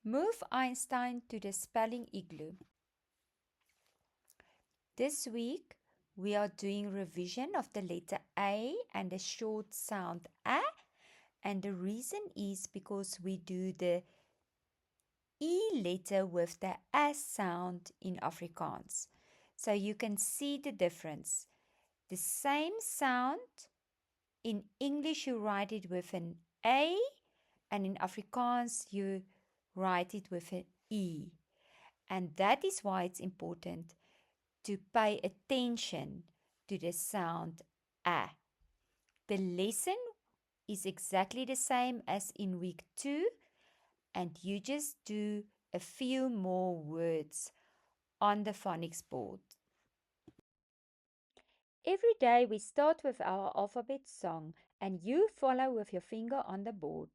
Move Einstein to the spelling igloo. This week, we are doing revision of the letter A and the short sound A. And the reason is because we do the E letter with the S sound in Afrikaans. So you can see the difference. The same sound, in English you write it with an A, and in Afrikaans you write it with an E. And that is why it's important to pay attention to the sound A. The lesson is exactly the same as in week 2, and you just do a few more words on the phonics board. Every day we start with our alphabet song, and you follow with your finger on the board.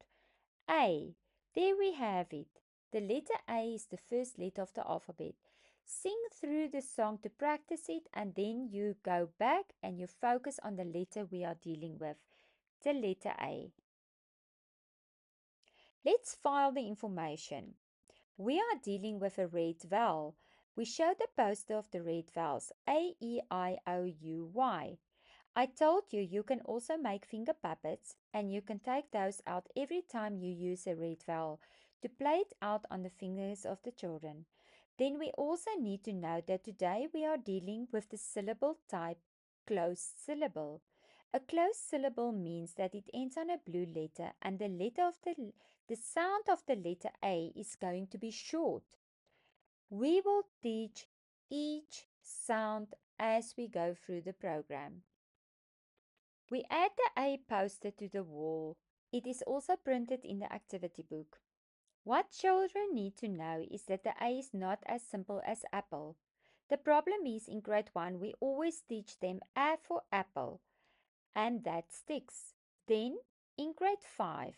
A. There we have it. The letter A is the first letter of the alphabet. Sing through the song to practice it, and then you go back and you focus on the letter we are dealing with, the letter A. Let's file the information. We are dealing with a red vowel. We show the poster of the red vowels A, E, I, O, U, Y. I told you you can also make finger puppets, and you can take those out every time you use a red vowel to play it out on the fingers of the children. Then we also need to know that today we are dealing with the syllable type closed syllable. A closed syllable means that it ends on a blue letter, and the sound of the letter A is going to be short. We will teach each sound as we go through the program. We add the A poster to the wall. It is also printed in the activity book. What children need to know is that the A is not as simple as apple. The problem is in grade 1 we always teach them A for apple, and that sticks. Then in grade 5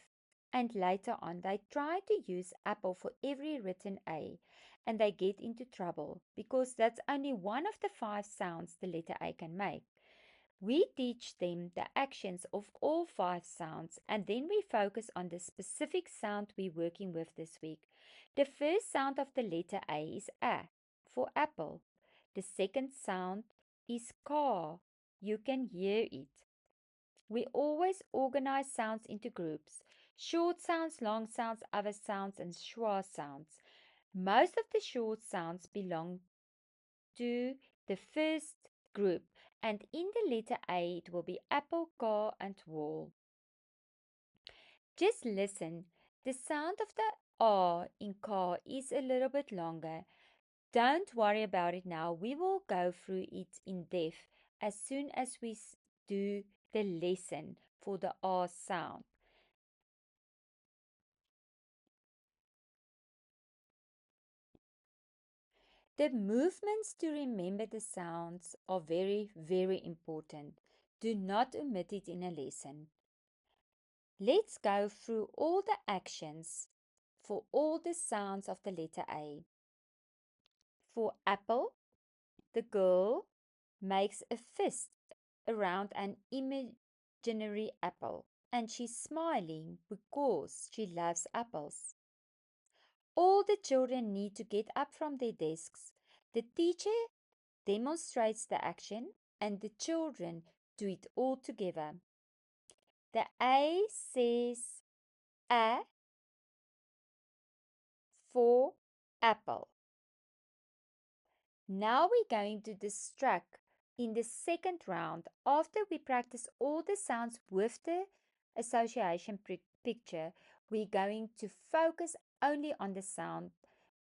and later on they try to use apple for every written A, and they get into trouble because that's only one of the 5 sounds the letter A can make. We teach them the actions of all 5 sounds, and then we focus on the specific sound we're working with this week. The first sound of the letter A is A for apple. The second sound is ka. You can hear it. We always organize sounds into groups: short sounds, long sounds, other sounds, and schwa sounds. Most of the short sounds belong to the first group, and in the letter A it will be apple, car, and wall. Just listen. The sound of the R in car is a little bit longer. Don't worry about it now. We will go through it in depth as soon as we do the lesson for the R sound. The movements to remember the sounds are very, very important. Do not omit it in a lesson. Let's go through all the actions for all the sounds of the letter A. For apple, the girl makes a fist around an imaginary apple, and she's smiling because she loves apples. All the children need to get up from their desks. The teacher demonstrates the action, and the children do it all together. The A says A for apple. Now we're going to distract in the second round. After we practice all the sounds with the association picture, we're going to focus only on the sound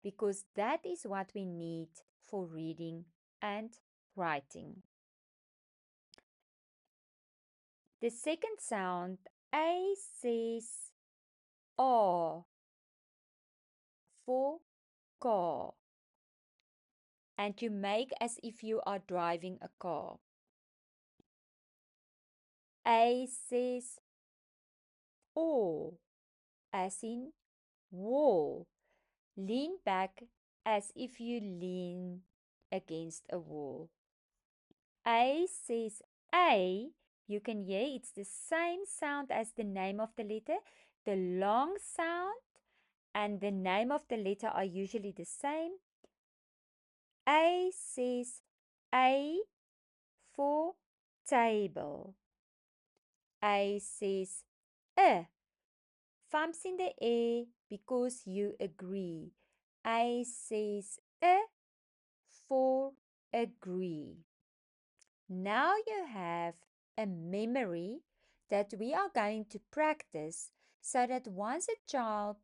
because that is what we need for reading and writing. The second sound, A says R for car, and you make as if you are driving a car. A says O, as in wall. Lean back as if you lean against a wall. A says A. You can hear it's the same sound as the name of the letter, the long sound, and the name of the letter are usually the same. A says A for table. A says thumbs in the air because you agree. A says for agree. Now you have a memory that we are going to practice so that once a child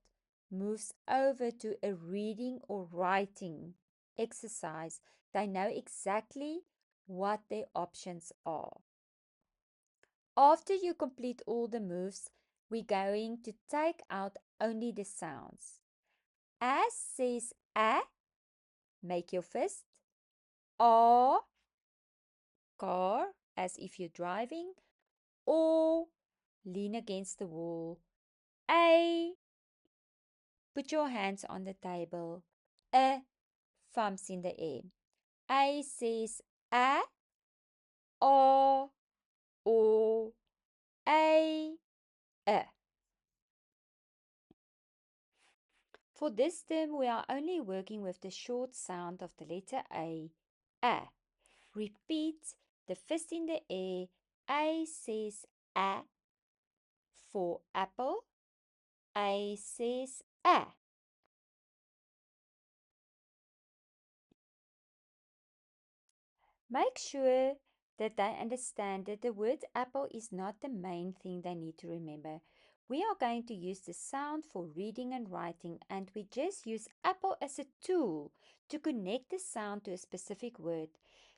moves over to a reading or writing exercise, they know exactly what their options are. After you complete all the moves, we're going to take out only the sounds. As says a, make your fist. A, car, as if you're driving. Or lean against the wall. A, put your hands on the table. A, thumbs in the air. A says a, o, o, a, e. For this term, we are only working with the short sound of the letter A. A. Repeat the fist in the air. A says a for apple. A says a. Make sure that they understand that the word apple is not the main thing they need to remember. We are going to use the sound for reading and writing, and we just use apple as a tool to connect the sound to a specific word.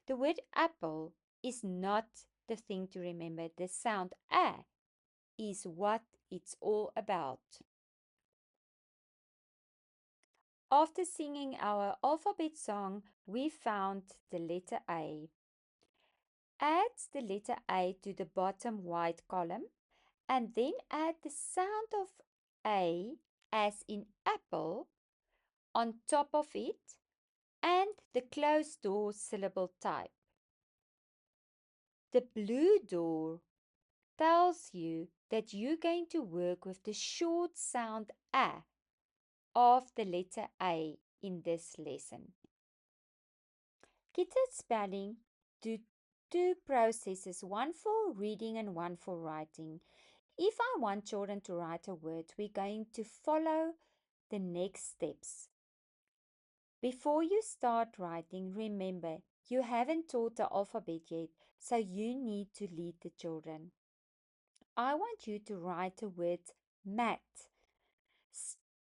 The word apple is not the thing to remember. The sound a is what it's all about. After singing our alphabet song, we found the letter A. Add the letter A to the bottom white column and then add the sound of A, as in apple, on top of it and the closed door syllable type. The blue door tells you that you're going to work with the short sound A of the letter A in this lesson. Kids at spelling do two processes, one for reading and one for writing. If I want children to write a word, we're going to follow the next steps. Before you start writing, remember you haven't taught the alphabet yet, so you need to lead the children. I want you to write the word mat.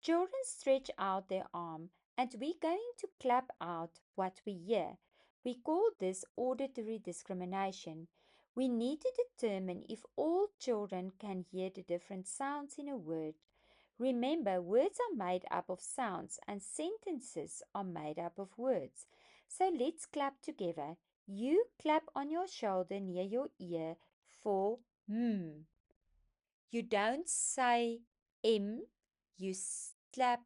Children stretch out their arm and we're going to clap out what we hear. We call this auditory discrimination. We need to determine if all children can hear the different sounds in a word. Remember, words are made up of sounds and sentences are made up of words. So let's clap together. You clap on your shoulder near your ear for You don't say M, you clap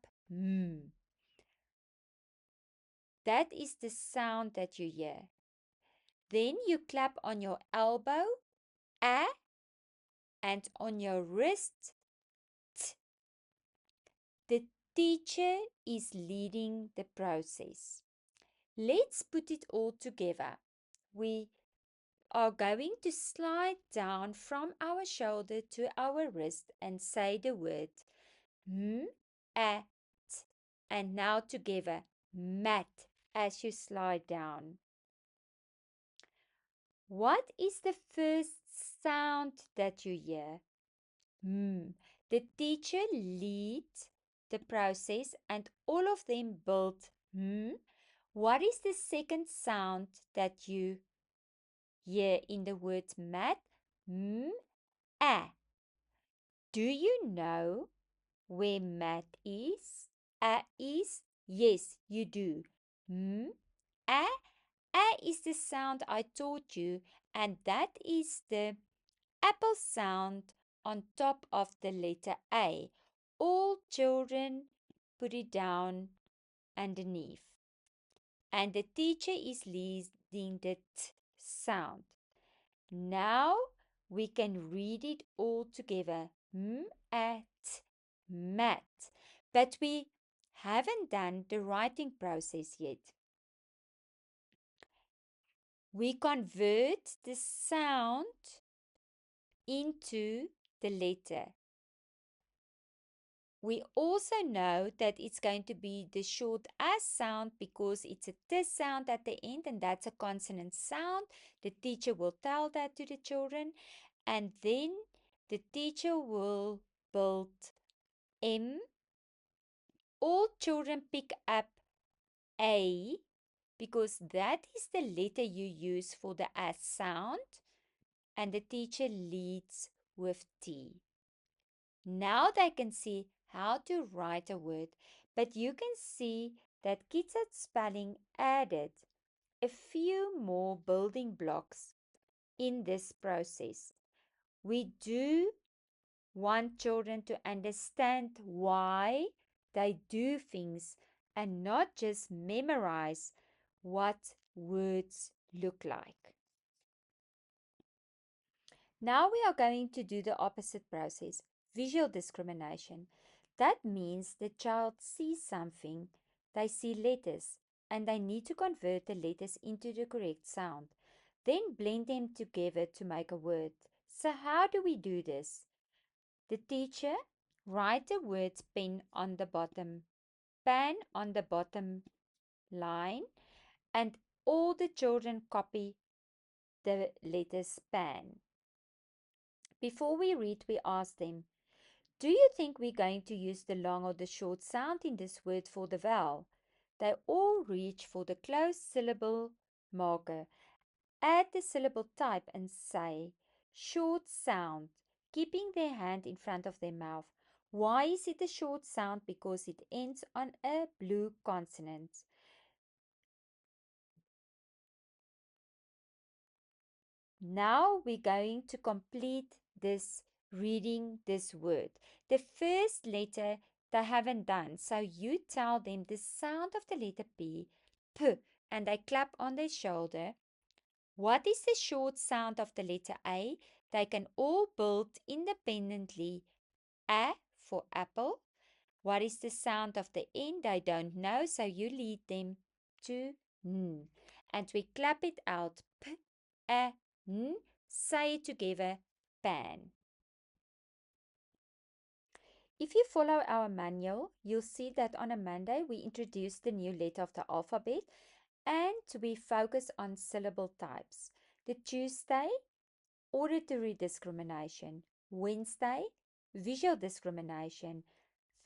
That is the sound that you hear. Then you clap on your elbow, A, and on your wrist, T. The teacher is leading the process. Let's put it all together. We are going to slide down from our shoulder to our wrist and say the word A, T. And now together, mat, as you slide down. What is the first sound that you hear? The teacher leads the process and all of them build What is the second sound that you hear in the word mat? A. Do you know where mat is? A is? Yes, you do. A. A is the sound I taught you, and that is the apple sound on top of the letter A. All children put it down underneath. And the teacher is leading the T sound. Now we can read it all together. Mat, mat. but we haven't done the writing process yet. We convert the sound into the letter. We also know that it's going to be the short S sound because it's a T sound at the end, and that's a consonant sound. The teacher will tell that to the children, and then the teacher will build M. All children pick up A because that is the letter you use for the S sound, and the teacher leads with T. Now they can see how to write a word, but you can see that Kids at Spelling added a few more building blocks in this process. We do want children to understand why they do things and not just memorize what words look like. Now we are going to do the opposite process, visual discrimination. That means the child sees something, they see letters, and they need to convert the letters into the correct sound, then blend them together to make a word. So how do we do this? The teacher write the words pan on the bottom line, and all the children copy the letters pan. Before we read, we ask them, do you think we're going to use the long or the short sound in this word for the vowel? They all reach for the closed syllable marker. Add the syllable type and say, short sound, keeping their hand in front of their mouth. Why is it a short sound? Because it ends on a blue consonant. Now we're going to complete this reading this word. The first letter they haven't done, so you tell them the sound of the letter P, and they clap on their shoulder. What is the short sound of the letter A? They can all build independently. A for apple. What is the sound of the N? They don't know, so you lead them to N. And we clap it out. P, A, N. Say it together, pan. If you follow our manual, you'll see that on a Monday we introduce the new letter of the alphabet and we focus on syllable types. The Tuesday, auditory discrimination. Wednesday, visual discrimination.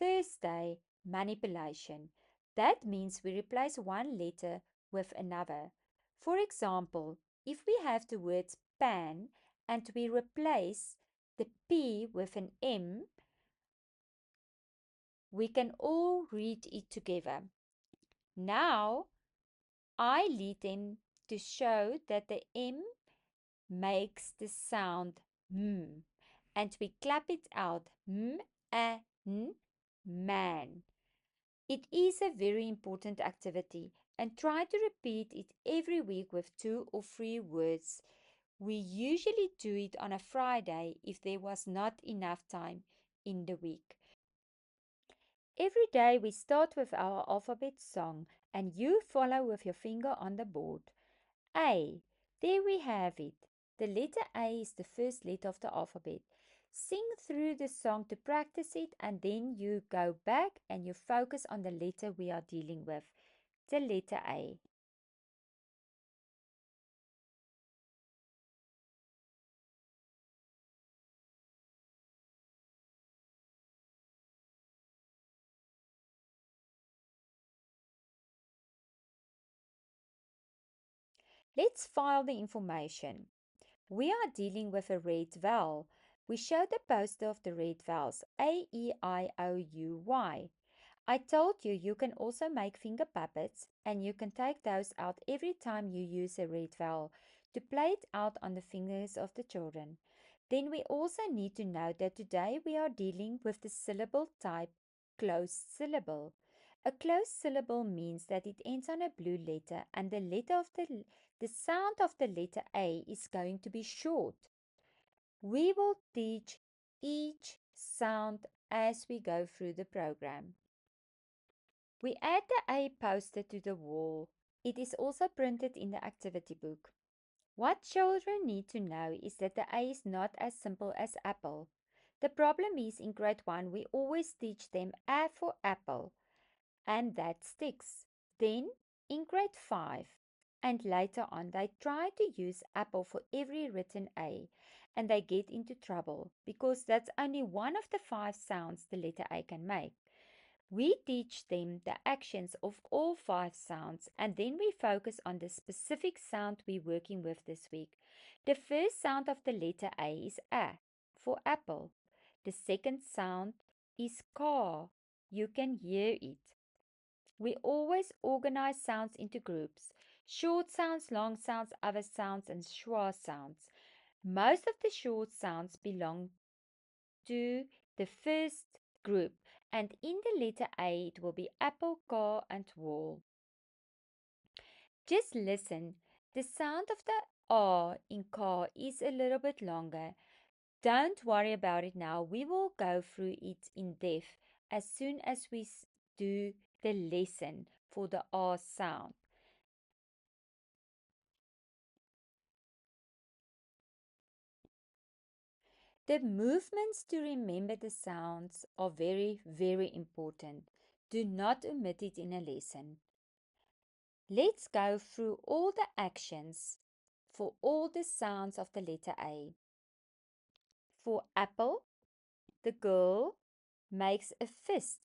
Thursday, manipulation. That means we replace one letter with another. For example, if we have the words pan and we replace the P with an M, we can all read it together. Now, I lead them to show that the M makes the sound M, and we clap it out, M-A-N, man. It is a very important activity, and try to repeat it every week with 2 or 3 words. We usually do it on a Friday if there was not enough time in the week. Every day we start with our alphabet song, and you follow with your finger on the board. A. There we have it. The letter A is the first letter of the alphabet. Sing through the song to practice it, and then you go back and you focus on the letter we are dealing with, the letter A. Let's file the information. We are dealing with a red vowel. We show the poster of the red vowels, A, E, I, O, U, Y. I told you you can also make finger puppets, and you can take those out every time you use a red vowel to play it out on the fingers of the children. Then we also need to know that today we are dealing with the syllable type closed syllable. A closed syllable means that it ends on a blue letter, and the sound of the letter A is going to be short. We will teach each sound as we go through the program. We add the A poster to the wall. It is also printed in the activity book. What children need to know is that the A is not as simple as apple. The problem is in grade 1 we always teach them A for apple, and that sticks. Then in grade 5 and later on they try to use apple for every written A, and they get into trouble because that's only one of the 5 sounds the letter A can make. We teach them the actions of all 5 sounds, and then we focus on the specific sound we're working with this week. The first sound of the letter A is A for apple. The second sound is car. You can hear it. We always organize sounds into groups: short sounds, long sounds, other sounds, and schwa sounds. Most of the short sounds belong to the first group, and in the letter A it will be apple, car, and wall. Just listen. The sound of the R in car is a little bit longer. Don't worry about it now. We will go through it in depth as soon as we do the lesson for the R sound. The movements to remember the sounds are very, very important. Do not omit it in a lesson. Let's go through all the actions for all the sounds of the letter A. For apple, the girl makes a fist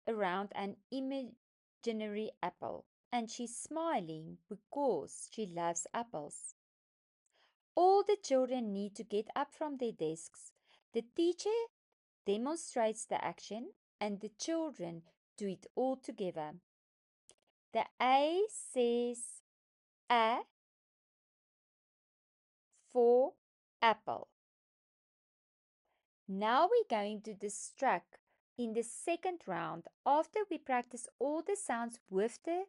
around an imaginary apple, and she's smiling because she loves apples. All the children need to get up from their desks. The teacher demonstrates the action, and the children do it all together. The A says A for apple. Now we're going to distract in the second round. After we practice all the sounds with the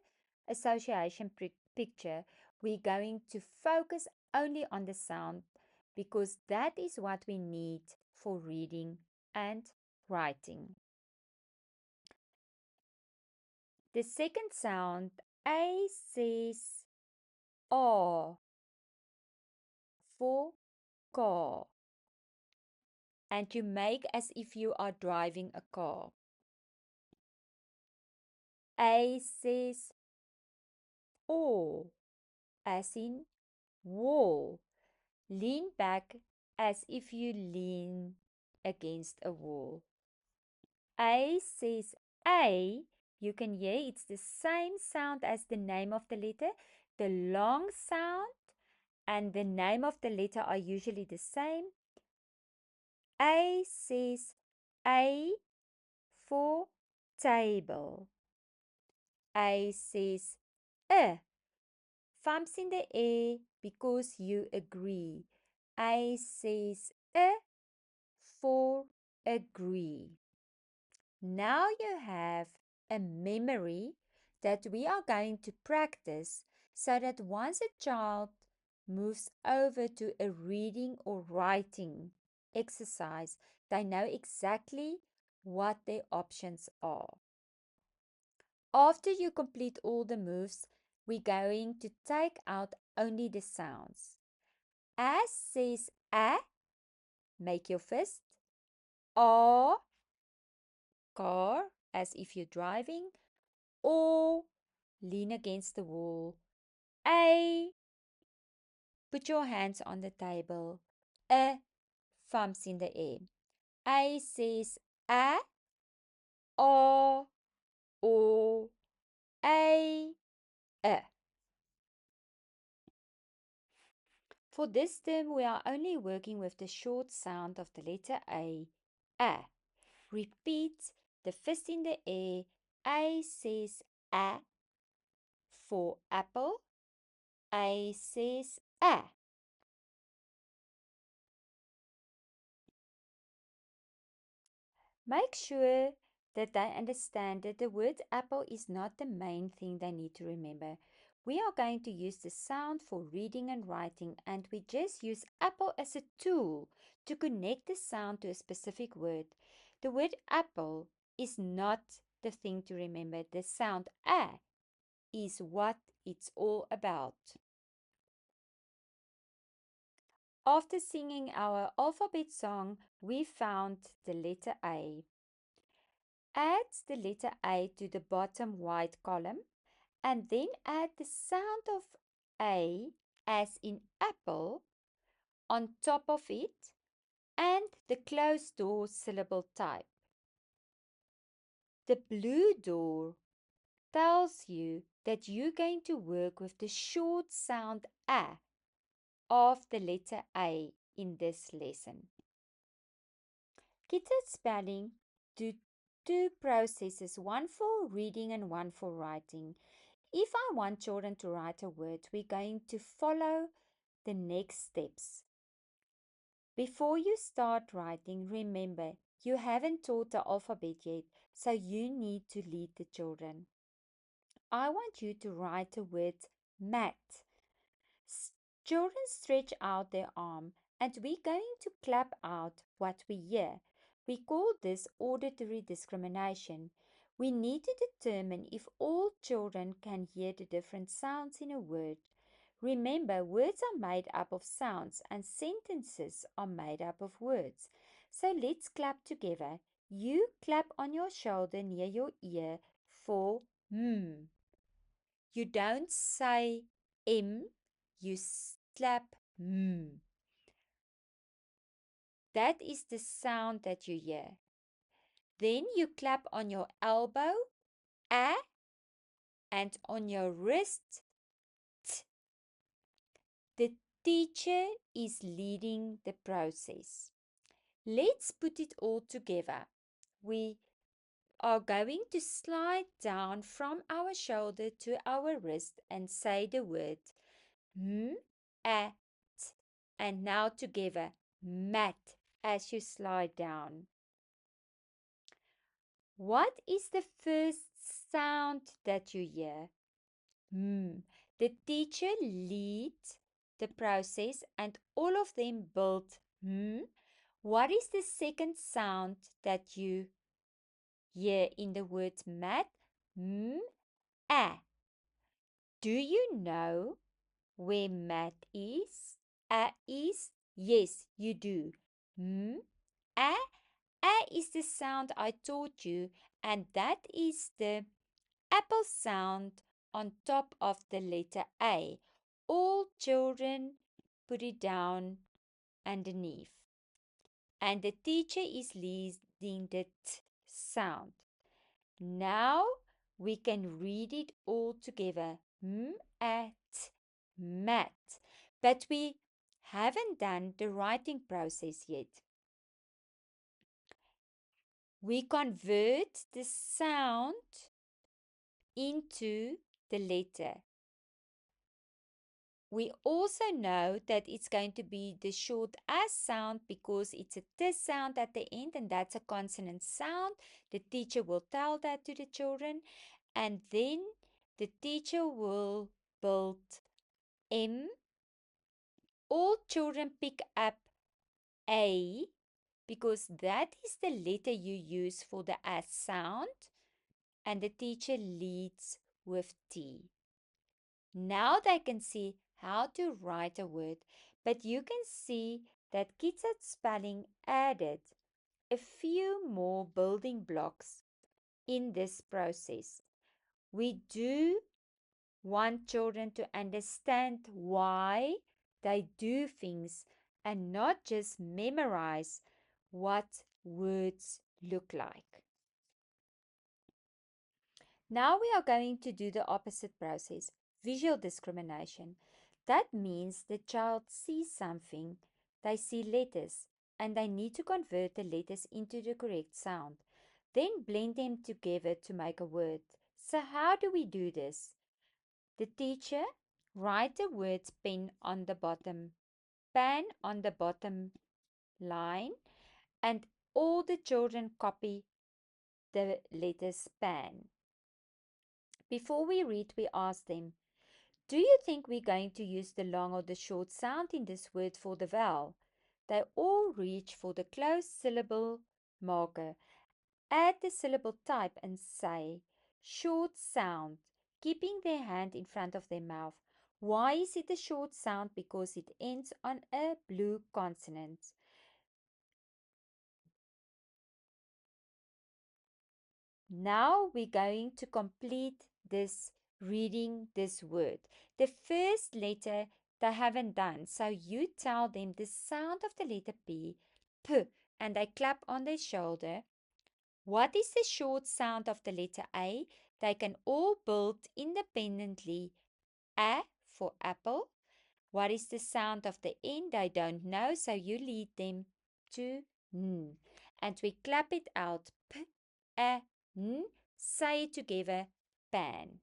association picture, we're going to focus only on the sound because that is what we need for reading and writing. The second sound, A says R for car, and you make as if you are driving a car. A says O, as in wall. Lean back as if you lean against a wall. A says A. You can hear it's the same sound as the name of the letter. The long sound and the name of the letter are usually the same. A says A for table. A says thumbs in the air because you agree. A says for agree. Now you have a memory that we are going to practice so that once a child moves over to a reading or writing exercise, they know exactly what their options are. After you complete all the moves, we're going to take out only the sounds. As says A, make your fist. A, car, as if you're driving. Or lean against the wall. A, put your hands on the table. Thumbs in the air. A says A, O, O, A. For this term, we are only working with the short sound of the letter A. Repeat the fist in the air. A says A for apple. A says A. Make sure that they understand that the word apple is not the main thing they need to remember. We are going to use the sound for reading and writing, and we just use apple as a tool to connect the sound to a specific word. The word apple is not the thing to remember. The sound A is what it's all about. After singing our alphabet song, we found the letter A. Add the letter A to the bottom white column and then add the sound of A, as in apple, on top of it and the closed door syllable type. The blue door tells you that you're going to work with the short sound A of the letter A in this lesson. Kids at Spelling do two processes, one for reading and one for writing. If I want children to write a word, we're going to follow the next steps. Before you start writing, remember, you haven't taught the alphabet yet, so you need to lead the children. I want you to write the word mat. Children stretch out their arm and we're going to clap out what we hear. We call this auditory discrimination. We need to determine if all children can hear the different sounds in a word. Remember, words are made up of sounds and sentences are made up of words. So let's clap together. You clap on your shoulder near your ear for You don't say M, you clap M. That is the sound that you hear. Then you clap on your elbow, A, and on your wrist, T. The teacher is leading the process. Let's put it all together. We are going to slide down from our shoulder to our wrist and say the word M, A, T. And now together, mat, as you slide down. What is the first sound that you hear? The teacher leads the process and all of them build What is the second sound that you hear in the word mat? A. Do you know where mat is? A is? Yes, you do. A. A is the sound I taught you, and that is the apple sound on top of the letter A. All children put it down underneath. And the teacher is leading the T sound. Now we can read it all together. Mat, mat. But we haven't done the writing process yet. We convert the sound into the letter. We also know that it's going to be the short S sound because it's a T sound at the end and that's a consonant sound. The teacher will tell that to the children and then the teacher will build M. All children pick up A because that is the letter you use for the S sound and the teacher leads with T. Now they can see how to write a word, but you can see that Kids at Spelling added a few more building blocks in this process. We do want children to understand why they do things and not just memorize what words look like. Now we are going to do the opposite process, visual discrimination. That means the child sees something, they see letters, and they need to convert the letters into the correct sound, then blend them together to make a word. So how do we do this? The teacher write the words pen on the bottom, pan on the bottom line, and all the children copy the letters pan. Before we read, we ask them, do you think we're going to use the long or the short sound in this word for the vowel? They all reach for the closed syllable marker Add the syllable type and say short sound, keeping their hand in front of their mouth. Why is it a short sound? Because it ends on a blue consonant. Now we're going to complete this reading this word. The first letter they haven't done. So you tell them the sound of the letter P, and they clap on their shoulder. What is the short sound of the letter A? They can all build independently. A for apple. What is the sound of the N? They don't know, so you lead them to N. And we clap it out. P, A, N. Say it together. Pan.